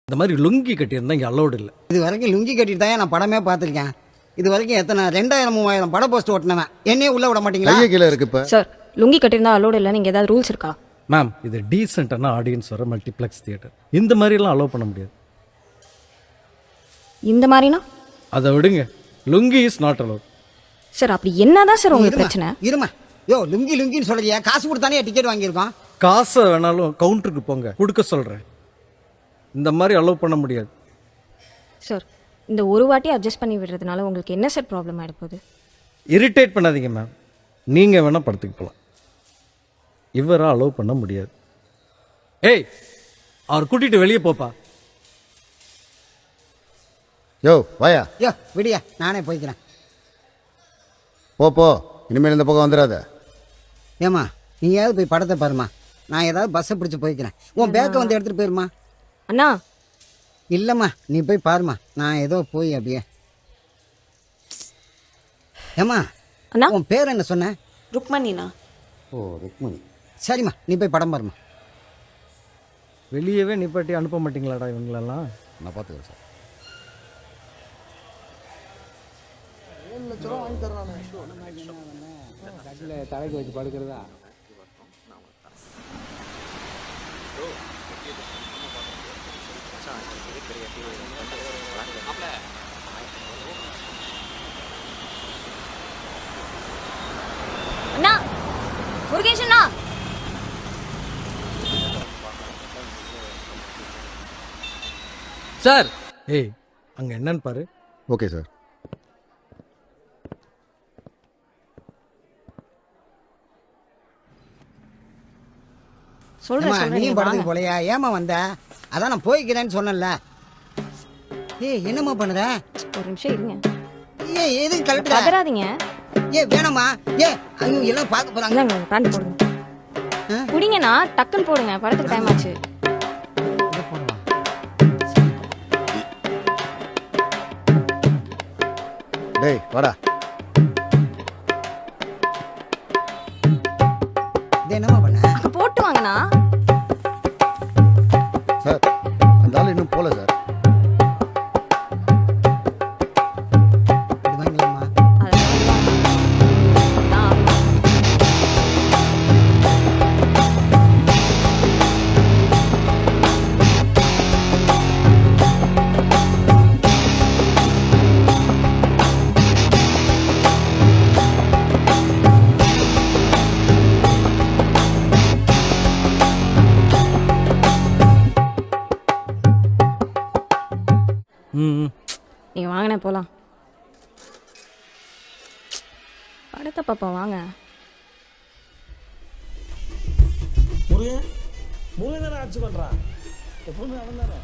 இந்த மாதிரி லுங்கி கட்டியிருந்தா இங்கே அலோடு இல்லை. இது வரைக்கும் லுங்கி கட்டிட்டு தான் நான் படமே பார்த்துருக்கேன். இது வரைக்கும் எத்தனை 2000-3000 பட போஸ்ட் ஓட்டினவன் என்னையே உள்ள விட மாட்டீங்களா? கையை கீழே இருக்கு இப்போ. சார் லுங்கி கட்டியிருந்தா அலோடு இல்லை, நீங்கள் ஏதாவது ரூல்ஸ் இருக்கா? மேம், இது டீசெண்டான ஆடியன்ஸ் வர மல்டிப்ளெக்ஸ் தியேட்டர். இந்த மாதிரிலாம் அலோவ் பண்ண முடியாது. இந்த மாதிரினா அதை விடுங்க. Lungi is not allowed. Sir அப்படி என்னதான் சார் உங்களுக்கு பிரச்சனை? இருமா யோ, லுங்கின்னு சொல்றியா? காசு கொடுத்தானே டிக்கெட் வாங்கியிருக்கோம். காசை வேணாலும் கவுண்டருக்கு போங்க, கொடுக்க சொல்கிறேன். இந்த மாதிரி அலோவ் பண்ண முடியாது. சார் இந்த ஒரு வாட்டி அட்ஜஸ்ட் பண்ணி விடுறதுனால உங்களுக்கு என்ன சார் ப்ராப்ளம் ஆகிட போகுது? இரிட்டேட் பண்ணாதீங்க மேம். நீங்கள் வேணால் படத்துக்கு போகலாம், இவரை அலோவ் பண்ண முடியாது. ஏய், அவர் கூட்டிகிட்டு வெளியே போப்பா. யோ வாயா. யோ விடியா, நானே போய்க்கிறேன். போ இனிமேல் இந்த பக்கம் வந்துடாத. ஏம்மா நீயாவது போய் படத்தை பாருமா, நான் ஏதாவது பஸ்ஸை பிடிச்சி போய்க்கிறேன். உன் பேக்கை வந்து எடுத்துகிட்டு போயிருமா? அண்ணா இல்லைம்மா, நீ போய் பாருமா, நான் ஏதோ போய் அப்படியே. ஏம்மா அண்ணா, உன் பேர் என்ன சொன்ன? ருக்மணிண்ணா. ஓ ருக்மணி. சரிம்மா, நீ போய் படம் பாருமா. வெளியவே நிப்பாட்டி அனுப்ப மாட்டீங்களாடா இவங்களெல்லாம்? நான் பார்த்துக்கிறேன் சார். தலைக்கு வச்சு படுக்கிறதா? அண்ணா, முருகேஷ் அண்ணா. சார், ஏய் அங்கே என்னன்னு பாரு. Okay sir. சொல்றேன் நீ படத்துக்கு போலையா? ஏமா வந்த? அதான் நான் போய்க்கிறேன்னு சொன்னேன்ல. ஏய் என்னம்மா பண்ணுற? ஒரு நிமிஷம் இருங்க. ஏய் எதுக்கு கலட்டுற? பதறாதீங்க. ஏ வேணாம்மா. ஏ ஐயோ எல்லாம் பார்க்க போறாங்க. இந்தாங்க பேண்ட் போடுங்க. குடிங்கண்ணா, டக்குன்னு போடுங்க, படத்துக்கு டைம் ஆச்சு. டேய் வாடா. இது என்னம்மா பண்ண? அங்க போட்டு வாங்கண்ணா. சார் அந்த ஆள் இன்னும் போகல சார். இது வாங்கலாமா? நீங்க வாங்கினே போலாம். படத்தை பாப்பா வாங்க. முருகன் தானே ஆட்சி பண்றான் எப்பவுமே அவன் தானே.